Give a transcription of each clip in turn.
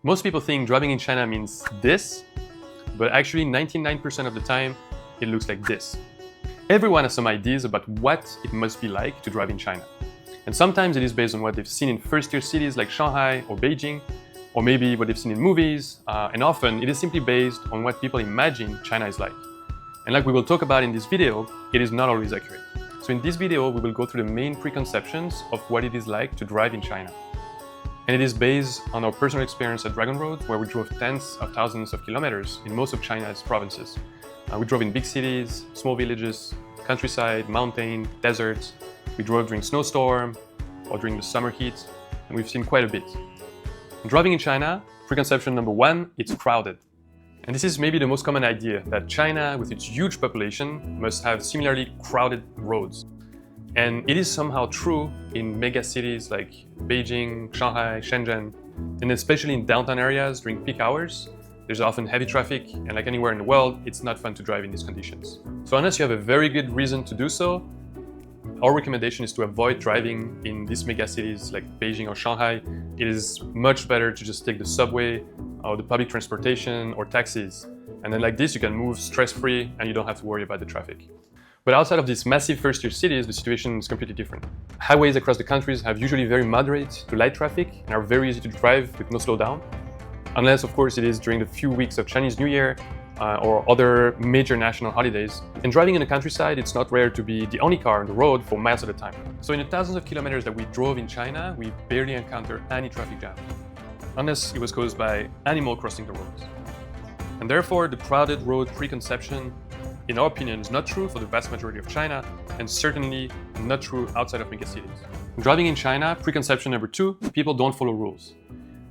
Most people think driving in China means this, but actually 99% of the time, it looks like this. Everyone has some ideas about what it must be like to drive in China. And sometimes it is based on what they've seen in first-tier cities like Shanghai or Beijing, or maybe what they've seen in movies, and often it is simply based on what people imagine China is like. And like we will talk about in this video, it is not always accurate. So in this video, we will go through the main preconceptions of what it is like to drive in China. And it is based on our personal experience at Dragon Road, where we drove tens of thousands of kilometers in most of China's provinces. We drove in big cities, small villages, countryside, mountain, deserts. We drove during snowstorm or during the summer heat, and we've seen quite a bit. Driving in China, preconception number one, it's crowded. And this is maybe the most common idea, that China, with its huge population, must have similarly crowded roads. And it is somehow true in mega cities like Beijing, Shanghai, Shenzhen, and especially in downtown areas during peak hours. There's often heavy traffic, and like anywhere in the world, it's not fun to drive in these conditions. So unless you have a very good reason to do so, our recommendation is to avoid driving in these mega cities like Beijing or Shanghai. It is much better to just take the subway or the public transportation or taxis. And then like this, you can move stress-free and you don't have to worry about the traffic. But outside of these massive first-tier cities, the situation is completely different. Highways across the countries have usually very moderate to light traffic and are very easy to drive with no slowdown. Unless, of course, it is during the few weeks of Chinese New Year or other major national holidays. And driving in the countryside, it's not rare to be the only car on the road for miles at a time. So in the thousands of kilometers that we drove in China, we barely encountered any traffic jam, unless it was caused by animals crossing the roads. And therefore, the crowded road preconception, in our opinion, is not true for the vast majority of China, and certainly not true outside of megacities. Driving in China, preconception number two, people don't follow rules.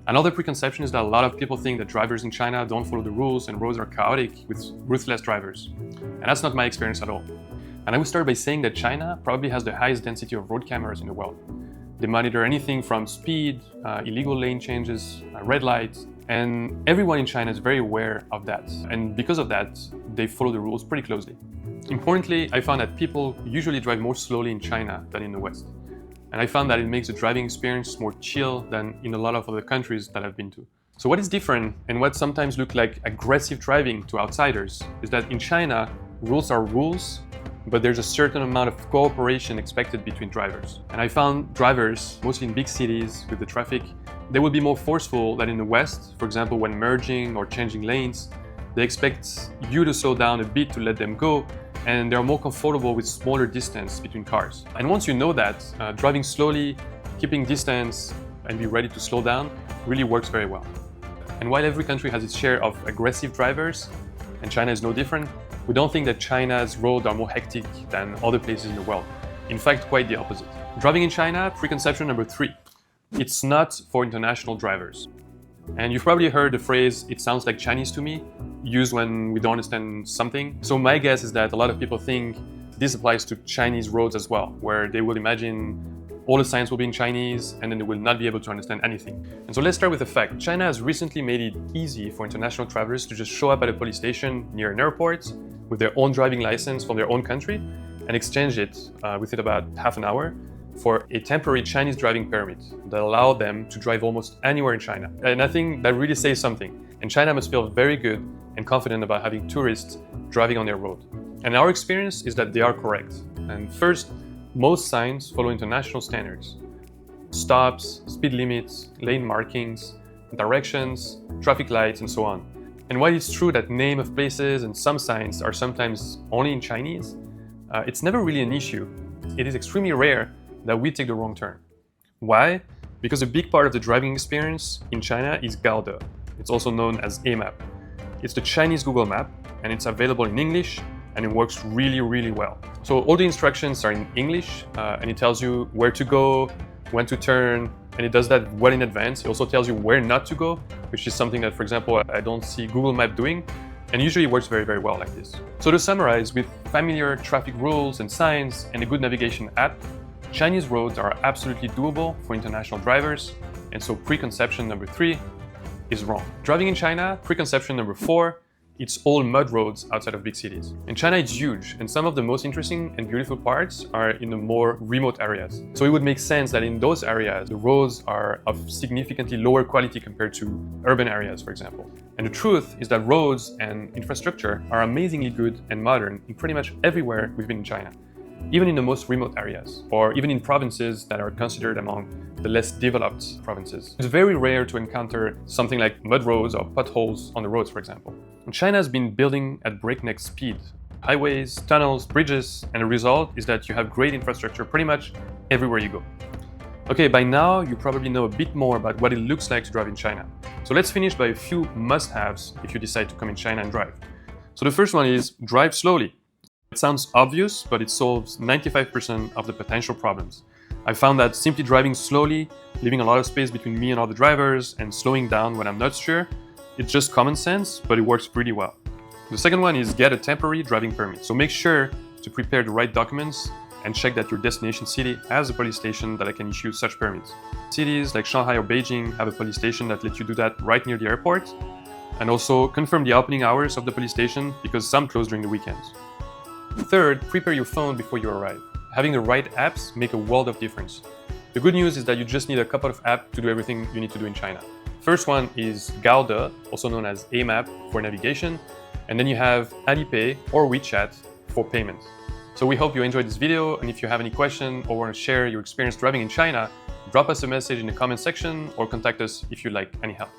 Another preconception is that a lot of people think that drivers in China don't follow the rules and roads are chaotic with ruthless drivers. And that's not my experience at all. And I would start by saying that China probably has the highest density of road cameras in the world. They monitor anything from speed, illegal lane changes, red lights, and everyone in China is very aware of that. And because of that, they follow the rules pretty closely. Importantly, I found that people usually drive more slowly in China than in the West. And I found that it makes the driving experience more chill than in a lot of other countries that I've been to. So what is different and what sometimes look like aggressive driving to outsiders is that in China, rules are rules, but there's a certain amount of cooperation expected between drivers. And I found drivers, mostly in big cities with the traffic, they will be more forceful than in the West. For example, when merging or changing lanes, they expect you to slow down a bit to let them go, and they're more comfortable with smaller distance between cars. And once you know that, driving slowly, keeping distance, and be ready to slow down really works very well. And while every country has its share of aggressive drivers, and China is no different, we don't think that China's roads are more hectic than other places in the world. In fact, quite the opposite. Driving in China, preconception number three. It's not for international drivers. And you've probably heard the phrase, "it sounds like Chinese to me," used when we don't understand something. So my guess is that a lot of people think this applies to Chinese roads as well, where they will imagine all the signs will be in Chinese and then they will not be able to understand anything. And so let's start with the fact. China has recently made it easy for international travelers to just show up at a police station near an airport with their own driving license from their own country and exchange it within about half an hour for a temporary Chinese driving permit that allow them to drive almost anywhere in China. And I think that really says something. And China must feel very good and confident about having tourists driving on their road. And our experience is that they are correct. And first, most signs follow international standards. Stops, speed limits, lane markings, directions, traffic lights, and so on. And while it's true that name of places and some signs are sometimes only in Chinese, it's never really an issue. It is extremely rare that we take the wrong turn. Why? Because a big part of the driving experience in China is Gaode. It's also known as a map. It's the Chinese Google map, and it's available in English, and it works really, really well. So all the instructions are in English, and it tells you where to go, when to turn, and it does that well in advance. It also tells you where not to go, which is something that, for example, I don't see Google Map doing, and usually works very, very well like this. So to summarize, with familiar traffic rules and signs and a good navigation app, Chinese roads are absolutely doable for international drivers, and so preconception number three is wrong. Driving in China, preconception number four, it's all mud roads outside of big cities. In China, it's huge, and some of the most interesting and beautiful parts are in the more remote areas. So it would make sense that in those areas, the roads are of significantly lower quality compared to urban areas, for example. And the truth is that roads and infrastructure are amazingly good and modern in pretty much everywhere we've been in China, even in the most remote areas, or even in provinces that are considered among the less developed provinces. It's very rare to encounter something like mud roads or potholes on the roads, for example. And China has been building at breakneck speed. Highways, tunnels, bridges, and the result is that you have great infrastructure pretty much everywhere you go. Okay, by now you probably know a bit more about what it looks like to drive in China. So let's finish by a few must-haves if you decide to come in China and drive. So the first one is drive slowly. It sounds obvious, but it solves 95% of the potential problems. I found that simply driving slowly, leaving a lot of space between me and other drivers, and slowing down when I'm not sure, it's just common sense, but it works pretty well. The second one is get a temporary driving permit. So make sure to prepare the right documents and check that your destination city has a police station that can issue such permits. Cities like Shanghai or Beijing have a police station that lets you do that right near the airport. And also confirm the opening hours of the police station because some close during the weekends. Third, prepare your phone before you arrive. Having the right apps make a world of difference. The good news is that you just need a couple of apps to do everything you need to do in China. First one is Gaode, also known as Amap for navigation, and then you have Alipay or WeChat for payments. So we hope you enjoyed this video, and if you have any question or want to share your experience driving in China, drop us a message in the comment section or contact us if you'd like any help.